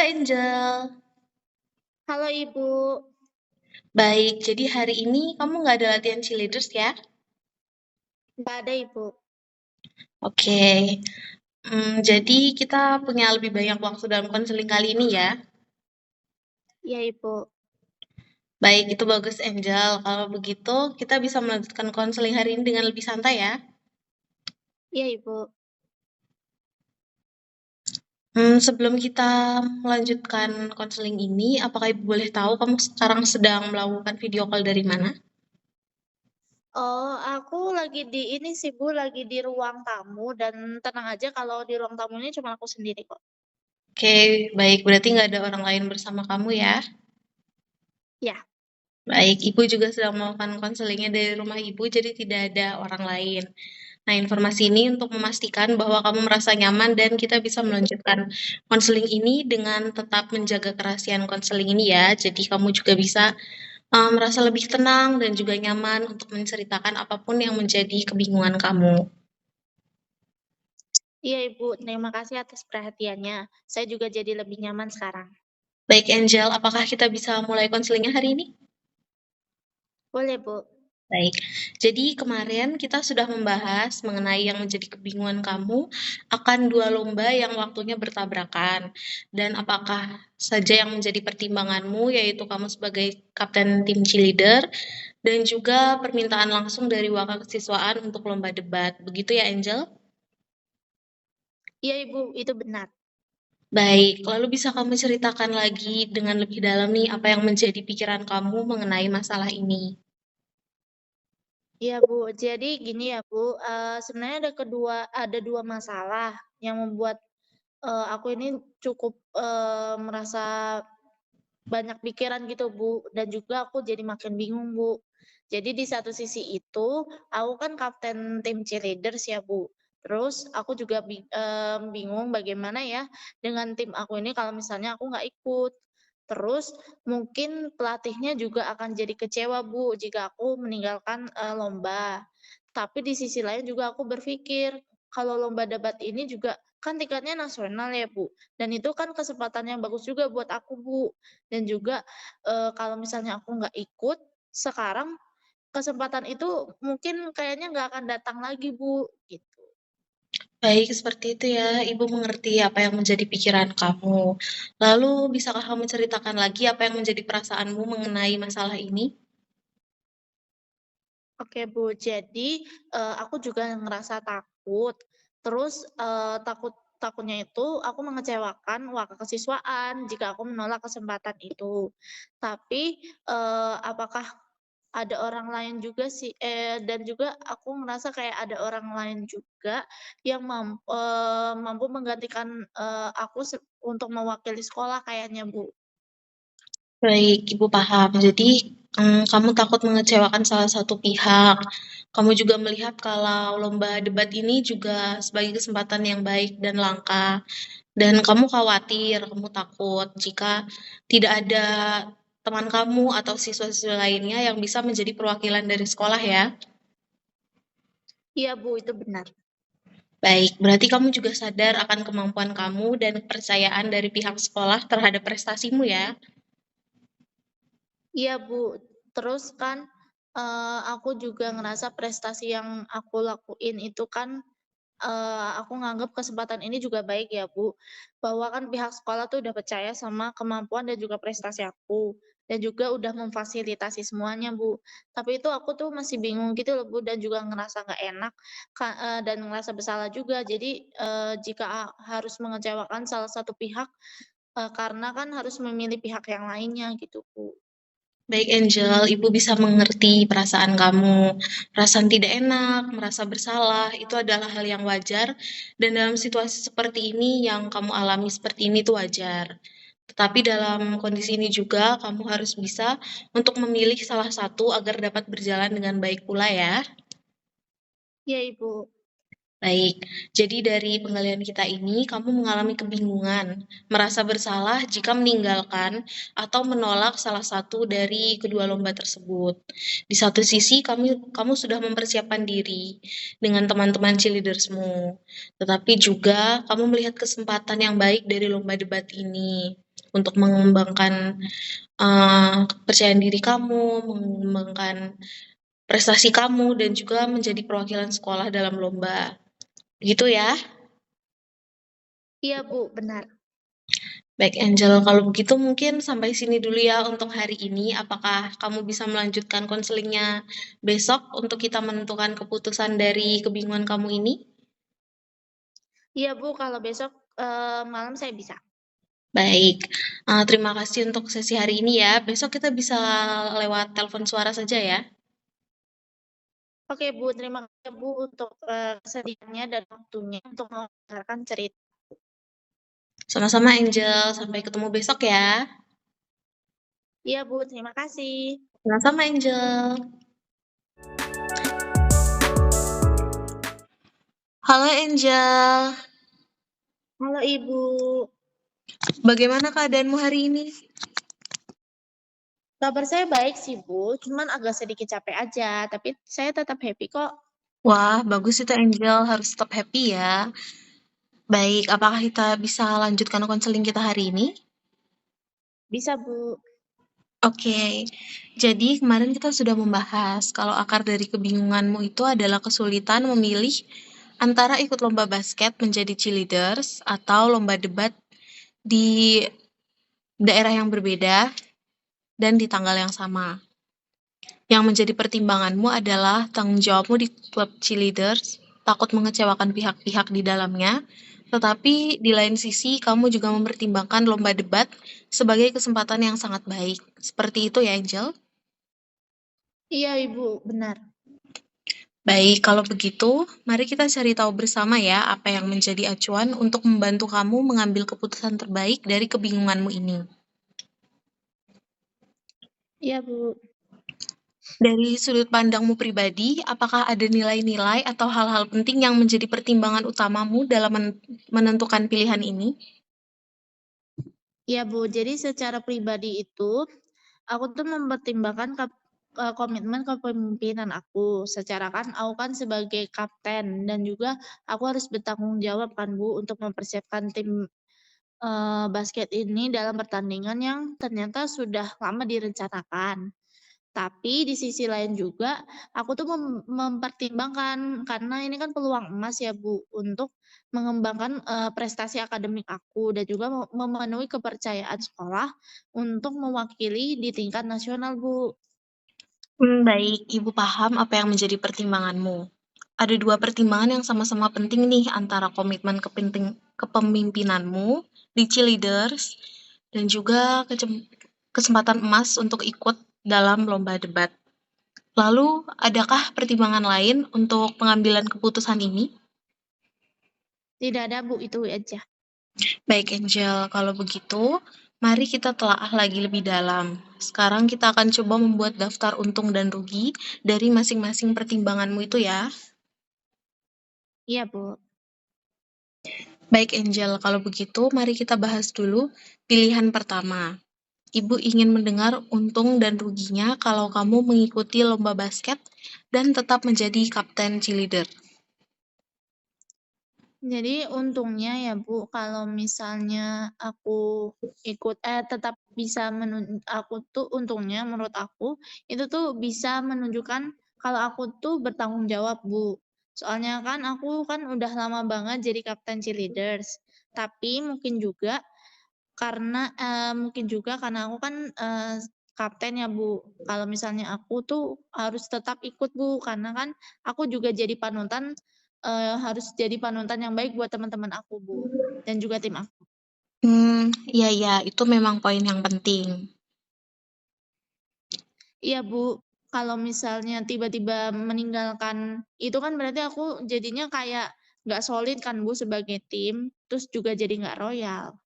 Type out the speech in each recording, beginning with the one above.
Angel. Halo Ibu, Baik, jadi hari ini kamu nggak ada latihan cheerleaders ya? nggak ada Ibu. Oke, jadi kita punya lebih banyak waktu dalam konseling kali ini ya. Iya Ibu. Baik, itu bagus Angel. Kalau begitu, kita bisa melanjutkan konseling hari ini dengan lebih santai ya. Iya Ibu. Sebelum kita melanjutkan konseling ini, apakah Ibu boleh tahu kamu sekarang sedang melakukan video call dari mana? Oh, aku lagi di ini sih Bu, lagi di ruang tamu dan tenang aja kalau di ruang tamu ini cuma aku sendiri kok. Oke, baik. Berarti nggak ada orang lain bersama kamu ya? Ya, Baik, Ibu juga sedang melakukan konselingnya dari rumah Ibu, jadi tidak ada orang lain. Nah, informasi ini untuk memastikan bahwa kamu merasa nyaman dan kita bisa melanjutkan konseling ini dengan tetap menjaga kerahasiaan konseling ini ya. Jadi kamu juga bisa merasa lebih tenang dan juga nyaman untuk menceritakan apapun yang menjadi kebingungan kamu. iya Ibu. Terima kasih atas perhatiannya. Saya juga jadi lebih nyaman sekarang. Baik, Angel, apakah kita bisa mulai konselingnya hari ini? Boleh Bu. Baik, jadi kemarin kita sudah membahas mengenai yang menjadi kebingungan kamu akan dua lomba yang waktunya bertabrakan. Dan apakah saja yang menjadi pertimbanganmu, yaitu kamu sebagai kapten tim cheerleader, dan juga permintaan langsung dari wakil kesiswaan untuk lomba debat. Begitu ya, Angel? Iya Ibu, itu benar. Baik, lalu bisa kamu ceritakan lagi dengan lebih dalam nih apa yang menjadi pikiran kamu mengenai masalah ini? Iya Bu, jadi gini ya Bu, sebenarnya ada dua masalah yang membuat aku ini cukup merasa banyak pikiran gitu, Bu, dan juga aku jadi makin bingung, Bu. Jadi di satu sisi itu, aku kan kapten tim cheerleaders ya, Bu. Terus aku juga bingung bagaimana ya dengan tim aku ini kalau misalnya aku nggak ikut. Terus mungkin pelatihnya juga akan jadi kecewa, Bu, jika aku meninggalkan, lomba. Tapi di sisi lain juga aku berpikir, kalau lomba debat ini juga kan tingkatnya nasional ya, Bu, dan itu kan kesempatan yang bagus juga buat aku, Bu. Dan juga, kalau misalnya aku nggak ikut, sekarang kesempatan itu mungkin kayaknya nggak akan datang lagi, Bu, gitu. Baik, seperti itu ya. Ibu mengerti apa yang menjadi pikiran kamu. Lalu, bisakah kamu ceritakan lagi apa yang menjadi perasaanmu mengenai masalah ini? Oke, Bu. Jadi, aku juga ngerasa takut, terus, takutnya itu aku mengecewakan wakil kesiswaan jika aku menolak kesempatan itu. Tapi, apakah ada orang lain juga sih dan juga aku ngerasa kayak ada orang lain juga yang mampu menggantikan, aku untuk mewakili sekolah kayaknya, Bu. Baik, Ibu paham. Jadi, kamu takut mengecewakan salah satu pihak. Kamu juga melihat kalau lomba debat ini juga sebagai kesempatan yang baik dan langka. Dan kamu khawatir, kamu takut jika tidak ada teman kamu atau siswa-siswa lainnya yang bisa menjadi perwakilan dari sekolah ya. Iya, Bu, itu benar. Baik, berarti kamu juga sadar akan kemampuan kamu dan kepercayaan dari pihak sekolah terhadap prestasimu ya. Iya, Bu. Terus kan, aku juga ngerasa prestasi yang aku lakuin itu kan, aku nganggap kesempatan ini juga baik ya, Bu. Bahwa kan pihak sekolah tuh udah percaya sama kemampuan dan juga prestasi aku, dan juga udah memfasilitasi semuanya, Bu. Tapi itu aku tuh masih bingung gitu loh, Bu, dan juga ngerasa nggak enak, dan ngerasa bersalah juga. Jadi, jika harus mengecewakan salah satu pihak, karena kan harus memilih pihak yang lainnya gitu, Bu. Baik Angel, Ibu bisa mengerti perasaan kamu. Perasaan tidak enak, merasa bersalah, itu adalah hal yang wajar. Dan dalam situasi seperti ini yang kamu alami seperti ini itu wajar. Tetapi dalam kondisi ini juga kamu harus bisa untuk memilih salah satu agar dapat berjalan dengan baik pula ya. Iya, Ibu. Baik, jadi dari penggalian kita ini, kamu mengalami kebingungan, merasa bersalah jika meninggalkan atau menolak salah satu dari kedua lomba tersebut. Di satu sisi, kamu sudah mempersiapkan diri dengan teman-teman cheerleadersmu, tetapi juga kamu melihat kesempatan yang baik dari lomba debat ini. untuk mengembangkan kepercayaan diri kamu, mengembangkan prestasi kamu, dan juga menjadi perwakilan sekolah dalam lomba. Gitu ya. Iya, Bu, benar. Baik Angel, kalau begitu mungkin sampai sini dulu ya untuk hari ini. Apakah kamu bisa melanjutkan konselingnya besok untuk kita menentukan keputusan dari kebingungan kamu ini? Iya, Bu, kalau besok malam saya bisa. Baik, terima kasih untuk sesi hari ini ya. Besok kita bisa lewat telepon suara saja ya. Oke, Bu, terima kasih, Bu, untuk kesediaannya dan waktunya untuk mendengarkan cerita. Sama-sama Angel, sampai ketemu besok ya. Iya, Bu, terima kasih. Sama-sama Angel. Halo Angel, Halo, Ibu. bagaimana keadaanmu hari ini? Kabar saya baik sih, Bu. Cuman agak sedikit capek aja, tapi saya tetap happy kok. Wah, bagus itu Angel, harus tetap happy ya. Baik, apakah kita bisa lanjutkan konseling kita hari ini? Bisa, Bu. Oke, jadi kemarin kita sudah membahas kalau akar dari kebingunganmu itu adalah kesulitan memilih antara ikut lomba basket menjadi cheerleaders atau lomba debat di daerah yang berbeda dan di tanggal yang sama. Yang menjadi pertimbanganmu adalah tanggung jawabmu di klub cheerleaders, takut mengecewakan pihak-pihak di dalamnya, tetapi di lain sisi kamu juga mempertimbangkan lomba debat sebagai kesempatan yang sangat baik. Seperti itu ya, Angel? Iya, Ibu, benar. Baik, kalau begitu, mari kita cari tahu bersama ya apa yang menjadi acuan untuk membantu kamu mengambil keputusan terbaik dari kebingunganmu ini. Iya, Bu. Dari sudut pandangmu pribadi, apakah ada nilai-nilai atau hal-hal penting yang menjadi pertimbangan utamamu dalam menentukan pilihan ini? Iya, Bu. Jadi secara pribadi itu, aku tuh mempertimbangkan komitmen kepemimpinan aku. Secara kan aku kan sebagai kapten dan juga aku harus bertanggung jawab kan, Bu, untuk mempersiapkan tim basket ini dalam pertandingan yang ternyata sudah lama direncanakan. Tapi di sisi lain juga, aku tuh mempertimbangkan karena ini kan peluang emas ya, Bu, untuk mengembangkan, prestasi akademik aku dan juga memenuhi kepercayaan sekolah untuk mewakili di tingkat nasional, Bu. Baik, Ibu paham apa yang menjadi pertimbanganmu. Ada dua pertimbangan yang sama-sama penting nih antara komitmen kepemimpinanmu di cheerleaders dan juga kesempatan emas untuk ikut dalam lomba debat. Lalu, adakah pertimbangan lain untuk pengambilan keputusan ini? Tidak ada, Bu, itu aja. Baik, Angel. Kalau begitu, mari kita telaah lagi lebih dalam. Sekarang kita akan coba membuat daftar untung dan rugi dari masing-masing pertimbanganmu itu ya. Iya, Bu. Baik, Angel. Kalau begitu, mari kita bahas dulu pilihan pertama. Ibu ingin mendengar untung dan ruginya kalau kamu mengikuti lomba basket dan tetap menjadi kapten cheerleader. Jadi untungnya ya, Bu, kalau misalnya aku tetap bisa aku tuh untungnya menurut aku, itu tuh bisa menunjukkan kalau aku tuh bertanggung jawab, Bu. Soalnya kan aku kan udah lama banget jadi kapten cheerleaders. Tapi mungkin juga karena aku kan, kapten ya, Bu. Kalau misalnya aku tuh harus tetap ikut, Bu, karena kan aku juga jadi harus jadi panutan yang baik buat teman-teman aku, Bu, dan juga tim aku. Iya ya, itu memang poin yang penting. Iya, Bu, kalau misalnya tiba-tiba meninggalkan itu kan berarti aku jadinya kayak nggak solid kan, Bu, sebagai tim, terus juga jadi nggak royal.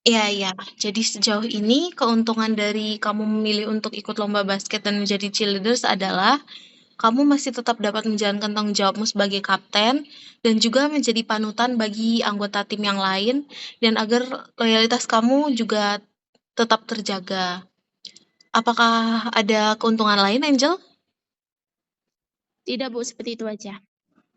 Iya iya, jadi sejauh ini keuntungan dari kamu memilih untuk ikut lomba basket dan menjadi cheerleaders adalah kamu masih tetap dapat menjalankan tanggung jawabmu sebagai kapten dan juga menjadi panutan bagi anggota tim yang lain dan agar loyalitas kamu juga tetap terjaga. Apakah ada keuntungan lain, Angel? Tidak, Bu, seperti itu aja.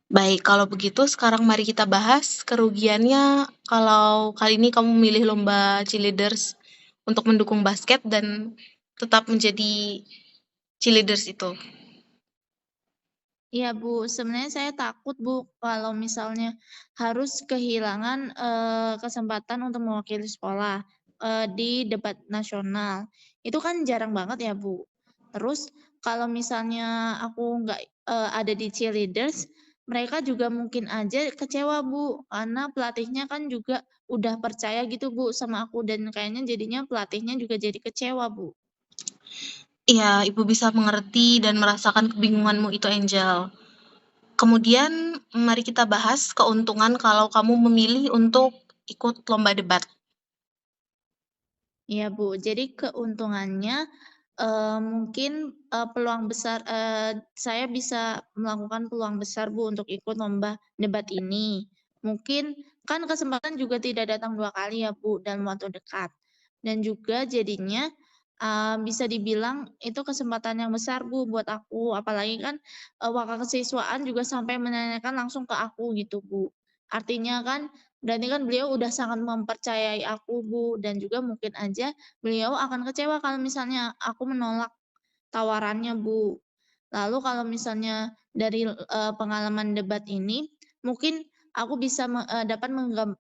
Baik, kalau begitu sekarang mari kita bahas kerugiannya kalau kali ini kamu memilih lomba cheerleaders untuk mendukung basket dan tetap menjadi cheerleaders itu. Iya, Bu, sebenarnya saya takut, Bu, kalau misalnya harus kehilangan, kesempatan untuk mewakili sekolah, di debat nasional. Itu kan jarang banget ya, Bu. Terus kalau misalnya aku nggak, ada di cheerleaders, mereka juga mungkin aja kecewa, Bu, karena pelatihnya kan juga udah percaya gitu, Bu, sama aku dan kayaknya jadinya pelatihnya juga jadi kecewa, Bu. Iya, Ibu bisa mengerti dan merasakan kebingunganmu itu, Angel. Kemudian mari kita bahas keuntungan kalau kamu memilih untuk ikut lomba debat. Iya, Bu. Jadi keuntungannya, mungkin, peluang besar saya bisa melakukan peluang besar, Bu, untuk ikut lomba debat ini. Mungkin kan kesempatan juga tidak datang 2 kali ya, Bu, dalam waktu dekat. Dan juga jadinya, bisa dibilang itu kesempatan yang besar, Bu, buat aku. Apalagi kan, wakakesiswaan juga sampai menanyakan langsung ke aku gitu, Bu. Artinya kan berarti kan beliau udah sangat mempercayai aku, Bu, dan juga mungkin aja beliau akan kecewa kalau misalnya aku menolak tawarannya, Bu. Lalu kalau misalnya dari, pengalaman debat ini, mungkin aku bisa dapat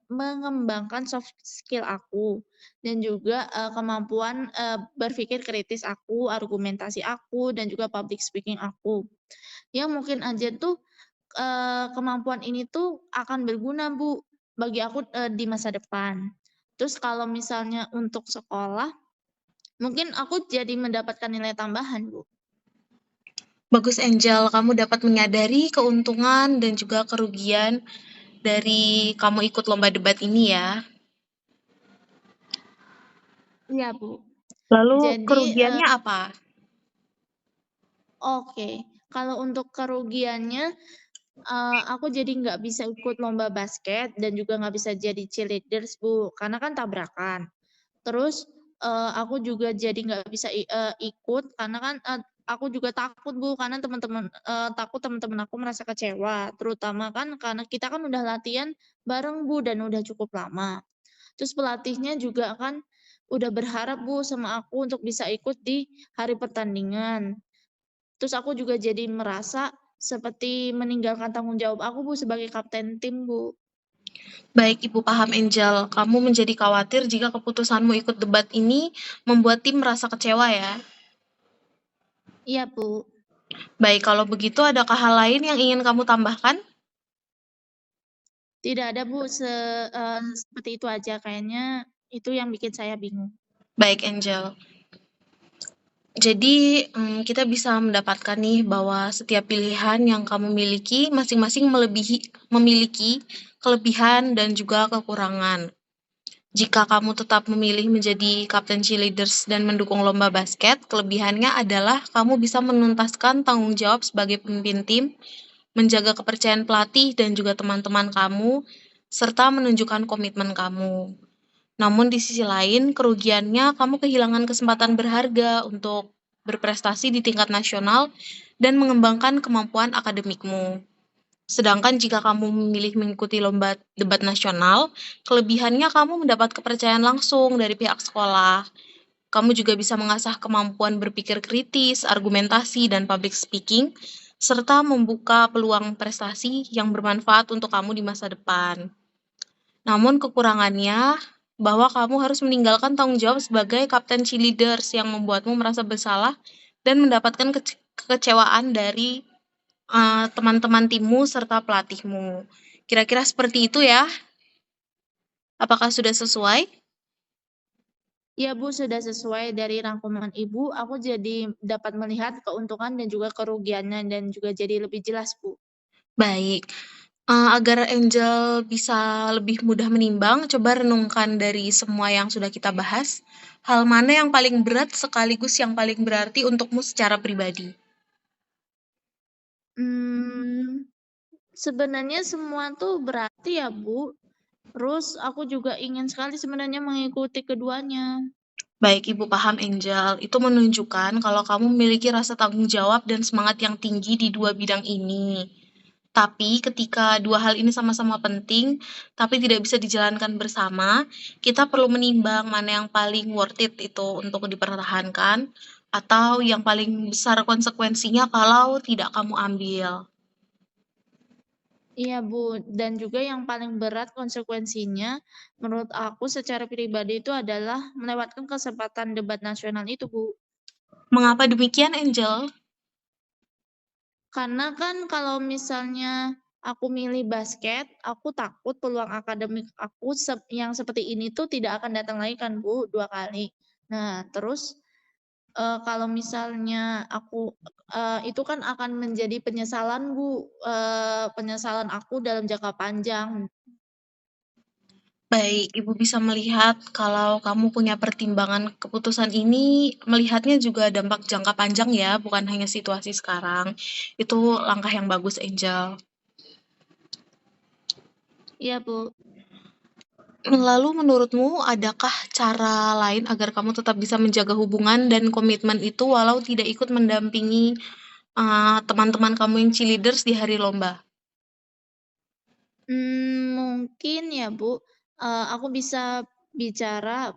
mengembangkan soft skill aku dan juga, kemampuan, berpikir kritis aku, argumentasi aku, dan juga public speaking aku. Yang mungkin aja tuh, kemampuan ini tuh akan berguna, Bu, bagi aku, di masa depan. Terus kalau misalnya untuk sekolah, mungkin aku jadi mendapatkan nilai tambahan, Bu. Bagus, Angel, kamu dapat menyadari keuntungan dan juga kerugian dari kamu ikut lomba debat ini ya. Iya, Bu. Lalu Jadi, kerugiannya apa? oke, kalau untuk kerugiannya, aku jadi nggak bisa ikut lomba basket dan juga nggak bisa jadi cheerleaders, Bu, karena kan tabrakan. Terus, aku juga jadi nggak bisa ikut karena kan, aku juga takut, Bu, karena takut teman-teman aku merasa kecewa, terutama kan karena kita kan udah latihan bareng, Bu, dan udah cukup lama. Terus pelatihnya juga kan udah berharap, Bu, sama aku untuk bisa ikut di hari pertandingan. Terus aku juga jadi merasa seperti meninggalkan tanggung jawab aku, Bu, sebagai kapten tim, Bu. Baik, Ibu paham, Angel. Kamu menjadi khawatir jika keputusanmu ikut debat ini membuat tim merasa kecewa ya. Iya, Bu. Baik, kalau begitu adakah hal lain yang ingin kamu tambahkan? Tidak ada, Bu, seperti itu aja kayaknya itu yang bikin saya bingung. Baik, Angel. Jadi, kita bisa mendapatkan nih bahwa setiap pilihan yang kamu miliki masing-masing memiliki kelebihan dan juga kekurangan. Jika kamu tetap memilih menjadi kapten cheerleaders dan mendukung lomba basket, kelebihannya adalah kamu bisa menuntaskan tanggung jawab sebagai pemimpin tim, menjaga kepercayaan pelatih dan juga teman-teman kamu, serta menunjukkan komitmen kamu. Namun di sisi lain, kerugiannya kamu kehilangan kesempatan berharga untuk berprestasi di tingkat nasional dan mengembangkan kemampuan akademikmu. Sedangkan jika kamu memilih mengikuti lomba debat nasional, kelebihannya kamu mendapat kepercayaan langsung dari pihak sekolah. Kamu juga bisa mengasah kemampuan berpikir kritis, argumentasi, dan public speaking, serta membuka peluang prestasi yang bermanfaat untuk kamu di masa depan. Namun kekurangannya, bahwa kamu harus meninggalkan tanggung jawab sebagai kapten cheerleaders yang membuatmu merasa bersalah dan mendapatkan kekecewaan dari teman-teman timmu serta pelatihmu. Kira-kira seperti itu ya. Apakah sudah sesuai? Iya, Bu, sudah sesuai dari rangkuman Ibu, aku jadi dapat melihat keuntungan dan juga kerugiannya dan juga jadi lebih jelas, Bu. Baik. Agar Angel bisa lebih mudah menimbang, coba renungkan dari semua yang sudah kita bahas, hal mana yang paling berat sekaligus yang paling berarti untukmu secara pribadi? Mmm, sebenarnya semua tuh berarti ya, Bu. Terus aku juga ingin sekali sebenarnya mengikuti keduanya. Baik, Ibu paham, Angel. Itu menunjukkan kalau kamu memiliki rasa tanggung jawab dan semangat yang tinggi di dua bidang ini. Tapi ketika dua hal ini sama-sama penting, tapi tidak bisa dijalankan bersama, kita perlu menimbang mana yang paling worth it itu untuk dipertahankan, atau yang paling besar konsekuensinya kalau tidak kamu ambil. Iya, Bu, dan juga yang paling berat konsekuensinya menurut aku secara pribadi itu adalah melewatkan kesempatan debat nasional itu, Bu. Mengapa demikian, Angel? Karena kan kalau misalnya aku milih basket, aku takut peluang akademik aku yang seperti ini tuh tidak akan datang lagi kan, Bu, 2 kali. Nah, terus, kalau misalnya aku itu kan akan menjadi penyesalan, Bu, penyesalan aku dalam jangka panjang. Baik, Ibu bisa melihat kalau kamu punya pertimbangan keputusan ini, melihatnya juga dampak jangka panjang ya, bukan hanya situasi sekarang. Itu langkah yang bagus, Angel. Iya, Bu. Lalu menurutmu adakah cara lain agar kamu tetap bisa menjaga hubungan dan komitmen itu walau tidak ikut mendampingi teman-teman kamu yang cheerleaders di hari lomba? Mungkin ya, Bu, aku bisa bicara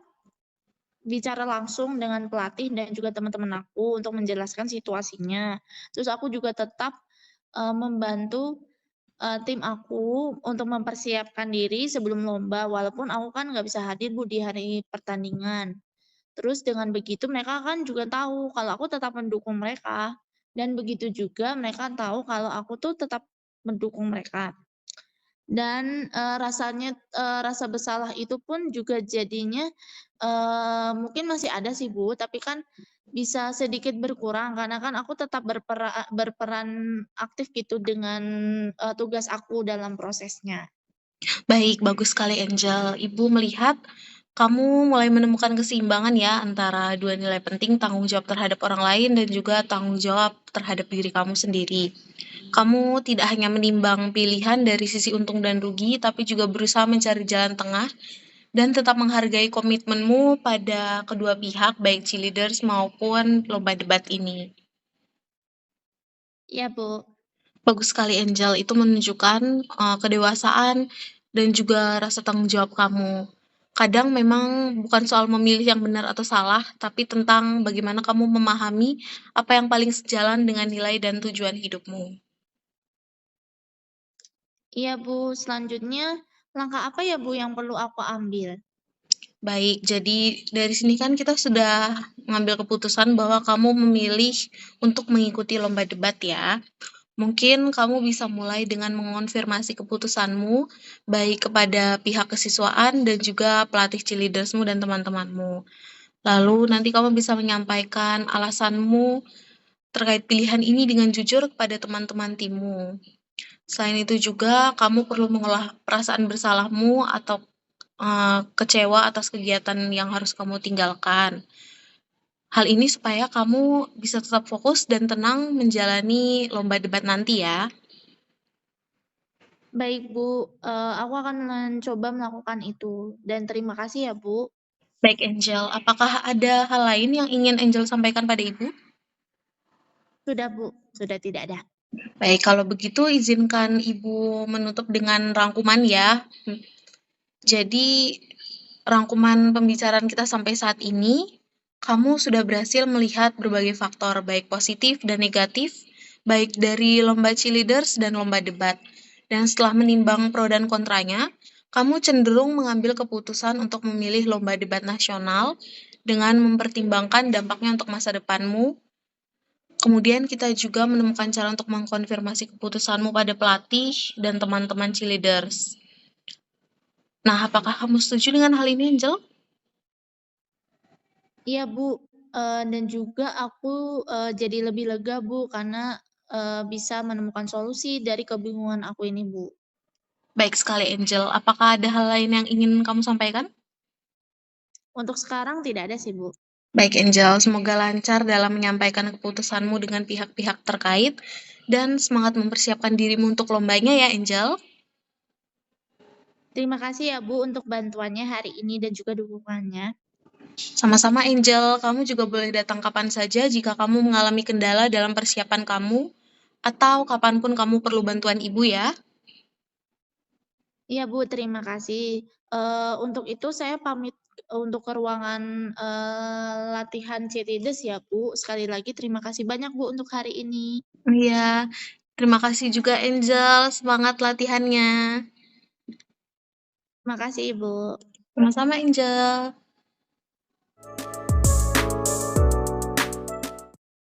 bicara langsung dengan pelatih dan juga teman-teman aku untuk menjelaskan situasinya. Terus aku juga tetap, membantu, tim aku untuk mempersiapkan diri sebelum lomba, walaupun aku kan nggak bisa hadir, Bu, di hari pertandingan. Terus dengan begitu mereka kan juga tahu kalau aku tetap mendukung mereka, dan begitu juga mereka tahu kalau aku tuh tetap mendukung mereka. Dan, rasa bersalah itu pun juga jadinya, mungkin masih ada sih, Bu, tapi kan bisa sedikit berkurang karena kan aku tetap berperan aktif gitu dengan, tugas aku dalam prosesnya. Baik, bagus sekali Angel. Ibu melihat kamu mulai menemukan keseimbangan ya antara dua nilai penting, tanggung jawab terhadap orang lain dan juga tanggung jawab terhadap diri kamu sendiri. Kamu tidak hanya menimbang pilihan dari sisi untung dan rugi, tapi juga berusaha mencari jalan tengah dan tetap menghargai komitmenmu pada kedua pihak, baik cheerleaders maupun lomba debat ini. Iya, Bu. Bagus sekali Angel, itu menunjukkan kedewasaan dan juga rasa tanggung jawab kamu. Kadang memang bukan soal memilih yang benar atau salah, tapi tentang bagaimana kamu memahami apa yang paling sejalan dengan nilai dan tujuan hidupmu. Iya, Bu. Selanjutnya, langkah apa ya, Bu, yang perlu aku ambil? Baik, jadi dari sini kan kita sudah mengambil keputusan bahwa kamu memilih untuk mengikuti lomba debat ya. Mungkin kamu bisa mulai dengan mengonfirmasi keputusanmu, baik kepada pihak kesiswaan dan juga pelatih cheerleadersmu dan teman-temanmu. Lalu nanti kamu bisa menyampaikan alasanmu terkait pilihan ini dengan jujur kepada teman-teman timmu. Selain itu juga kamu perlu mengolah perasaan bersalahmu atau kecewa atas kegiatan yang harus kamu tinggalkan. Hal ini supaya kamu bisa tetap fokus dan tenang menjalani lomba debat nanti ya. Baik, Bu, aku akan mencoba melakukan itu, dan terima kasih ya, Bu. Baik Angel, apakah ada hal lain yang ingin Angel sampaikan pada Ibu? Sudah, Bu, sudah tidak ada. Baik, kalau begitu izinkan Ibu menutup dengan rangkuman ya. Jadi, rangkuman pembicaraan kita sampai saat ini, kamu sudah berhasil melihat berbagai faktor, baik positif dan negatif, baik dari lomba cheerleaders dan lomba debat. Dan setelah menimbang pro dan kontranya, kamu cenderung mengambil keputusan untuk memilih lomba debat nasional dengan mempertimbangkan dampaknya untuk masa depanmu. Kemudian kita juga menemukan cara untuk mengkonfirmasi keputusanmu pada pelatih dan teman-teman cheerleaders. Nah, apakah kamu setuju dengan hal ini, Angel? Iya, Bu, dan juga aku, jadi lebih lega, Bu, karena, bisa menemukan solusi dari kebingungan aku ini, Bu. Baik sekali, Angel. Apakah ada hal lain yang ingin kamu sampaikan? Untuk sekarang tidak ada sih, Bu. Baik, Angel. Semoga lancar dalam menyampaikan keputusanmu dengan pihak-pihak terkait dan semangat mempersiapkan dirimu untuk lombanya ya, Angel. Terima kasih ya, Bu, untuk bantuannya hari ini dan juga dukungannya. Sama-sama, Angel. Kamu juga boleh datang kapan saja jika kamu mengalami kendala dalam persiapan kamu. atau kapanpun kamu perlu bantuan Ibu ya. Iya Bu, terima kasih. Untuk itu saya pamit untuk ke ruangan, latihan cheerleaders ya Bu. Sekali lagi terima kasih banyak Bu untuk hari ini. Iya, terima kasih juga Angel, semangat latihannya. Terima kasih Ibu. Sama-sama Angel.